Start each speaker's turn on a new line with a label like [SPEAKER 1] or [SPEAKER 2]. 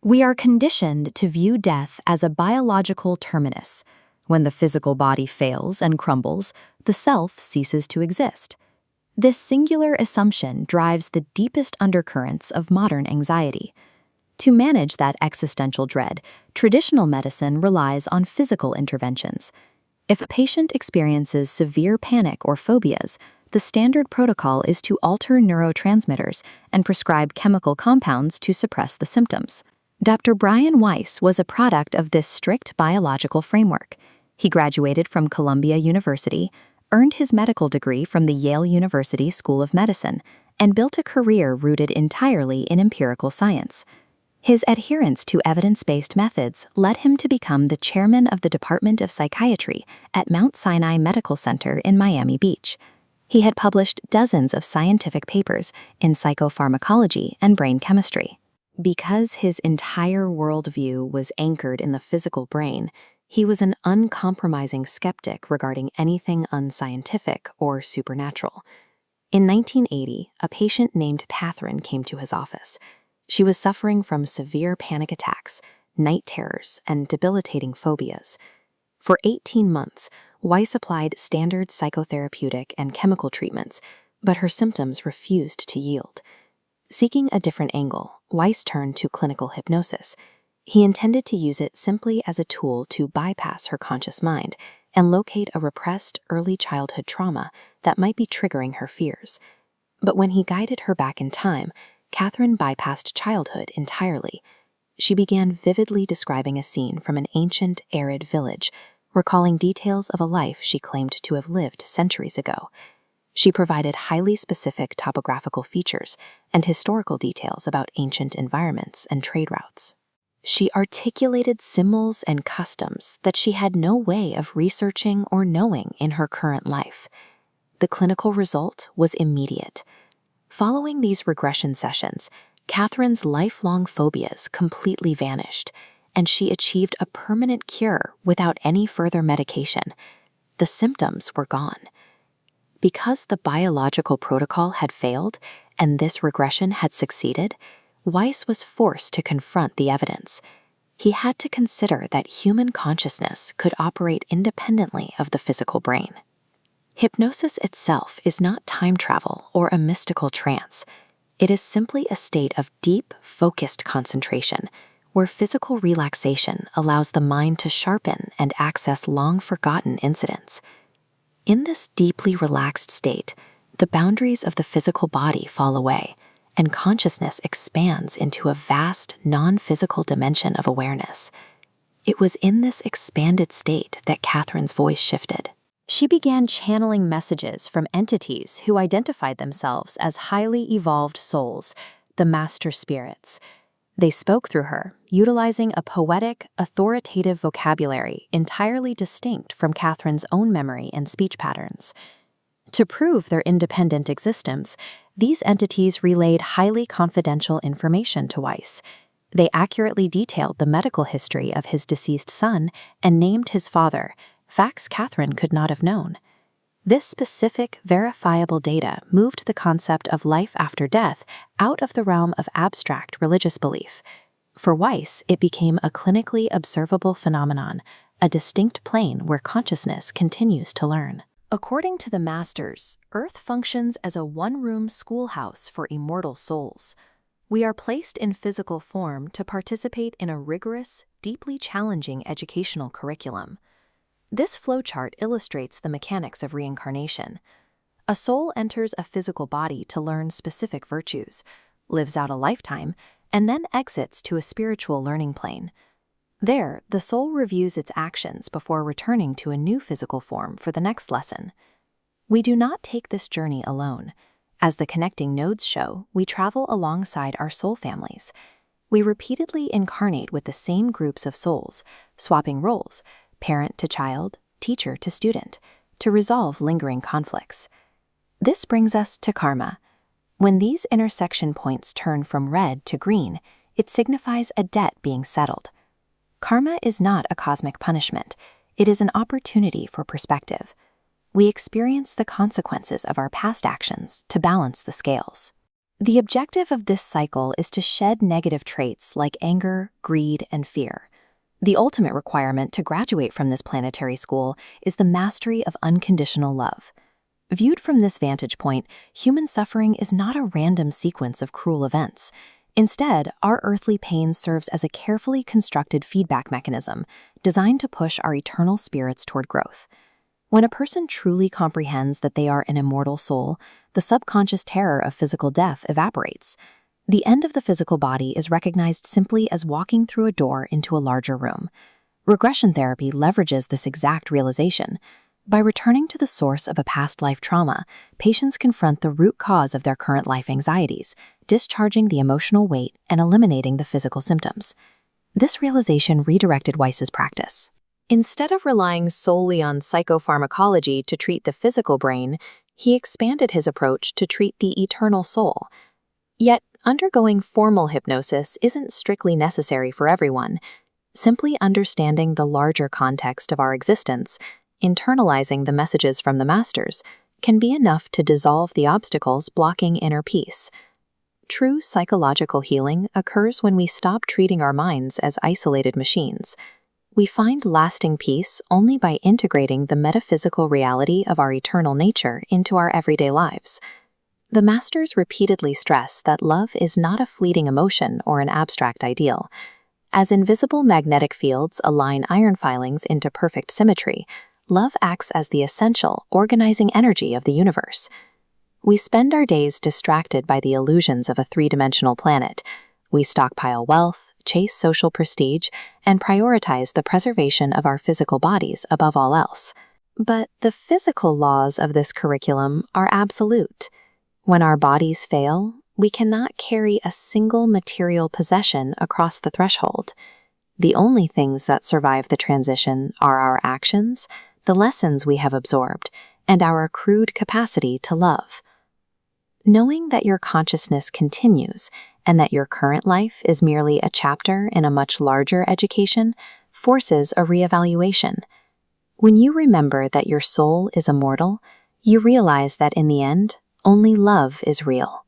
[SPEAKER 1] We are conditioned to view death as a biological terminus. When the physical body fails and crumbles, the self ceases to exist. This singular assumption drives the deepest undercurrents of modern anxiety. To manage that existential dread, traditional medicine relies on physical interventions. If a patient experiences severe panic or phobias, the standard protocol is to alter neurotransmitters and prescribe chemical compounds to suppress the symptoms. Dr. Brian Weiss was a product of this strict biological framework. He graduated from Columbia University, earned his medical degree from the Yale University School of Medicine, and built a career rooted entirely in empirical science. His adherence to evidence-based methods led him to become the chairman of the Department of Psychiatry at Mount Sinai Medical Center in Miami Beach. He had published dozens of scientific papers in psychopharmacology and brain chemistry. Because his entire worldview was anchored in the physical brain, he was an uncompromising skeptic regarding anything unscientific or supernatural. In 1980, a patient named Catherine came to his office. She was suffering from severe panic attacks, night terrors, and debilitating phobias. For 18 months, Weiss applied standard psychotherapeutic and chemical treatments, but her symptoms refused to yield. Seeking a different angle, Weiss turned to clinical hypnosis. He intended to use it simply as a tool to bypass her conscious mind and locate a repressed early childhood trauma that might be triggering her fears. But when he guided her back in time, Catherine bypassed childhood entirely. She began vividly describing a scene from an ancient, arid village, recalling details of a life she claimed to have lived centuries ago. She provided highly specific topographical features and historical details about ancient environments and trade routes. She articulated symbols and customs that she had no way of researching or knowing in her current life. The clinical result was immediate. Following these regression sessions, Catherine's lifelong phobias completely vanished, and she achieved a permanent cure without any further medication. The symptoms were gone. Because the biological protocol had failed and this regression had succeeded, Weiss was forced to confront the evidence. He had to consider that human consciousness could operate independently of the physical brain. Hypnosis itself is not time travel or a mystical trance. It is simply a state of deep, focused concentration, where physical relaxation allows the mind to sharpen and access long-forgotten incidents. In this deeply relaxed state, the boundaries of the physical body fall away, and consciousness expands into a vast, non-physical dimension of awareness. It was in this expanded state that Catherine's voice shifted. She began channeling messages from entities who identified themselves as highly evolved souls, the master spirits. They spoke through her, utilizing a poetic, authoritative vocabulary entirely distinct from Catherine's own memory and speech patterns. To prove their independent existence, these entities relayed highly confidential information to Weiss. They accurately detailed the medical history of his deceased son and named his father, facts Catherine could not have known. This specific, verifiable data moved the concept of life after death out of the realm of abstract religious belief. For Weiss, it became a clinically observable phenomenon, a distinct plane where consciousness continues to learn. According to the masters, Earth functions as a one-room schoolhouse for immortal souls. We are placed in physical form to participate in a rigorous, deeply challenging educational curriculum. This flowchart illustrates the mechanics of reincarnation. A soul enters a physical body to learn specific virtues, lives out a lifetime, and then exits to a spiritual learning plane. There, the soul reviews its actions before returning to a new physical form for the next lesson. We do not take this journey alone. As the connecting nodes show, we travel alongside our soul families. We repeatedly incarnate with the same groups of souls, swapping roles, parent to child, teacher to student, to resolve lingering conflicts. This brings us to karma. When these intersection points turn from red to green, it signifies a debt being settled. Karma is not a cosmic punishment. It is an opportunity for perspective. We experience the consequences of our past actions to balance the scales. The objective of this cycle is to shed negative traits like anger, greed, and fear. The ultimate requirement to graduate from this planetary school is the mastery of unconditional love. Viewed from this vantage point, human suffering is not a random sequence of cruel events. Instead, our earthly pain serves as a carefully constructed feedback mechanism designed to push our eternal spirits toward growth. When a person truly comprehends that they are an immortal soul, the subconscious terror of physical death evaporates. The end of the physical body is recognized simply as walking through a door into a larger room. Regression therapy leverages this exact realization. By returning to the source of a past life trauma, patients confront the root cause of their current life anxieties, discharging the emotional weight and eliminating the physical symptoms. This realization redirected Weiss's practice. Instead of relying solely on psychopharmacology to treat the physical brain, he expanded his approach to treat the eternal soul. Yet, undergoing formal hypnosis isn't strictly necessary for everyone. Simply understanding the larger context of our existence, internalizing the messages from the masters, can be enough to dissolve the obstacles blocking inner peace. True psychological healing occurs when we stop treating our minds as isolated machines. We find lasting peace only by integrating the metaphysical reality of our eternal nature into our everyday lives. The masters repeatedly stress that love is not a fleeting emotion or an abstract ideal. As invisible magnetic fields align iron filings into perfect symmetry, love acts as the essential, organizing energy of the universe. We spend our days distracted by the illusions of a three-dimensional planet. We stockpile wealth, chase social prestige, and prioritize the preservation of our physical bodies above all else. But the physical laws of this curriculum are absolute. When our bodies fail, we cannot carry a single material possession across the threshold. The only things that survive the transition are our actions, the lessons we have absorbed, and our accrued capacity to love. Knowing that your consciousness continues and that your current life is merely a chapter in a much larger education forces a reevaluation. When you remember that your soul is immortal, you realize that in the end, only love is real.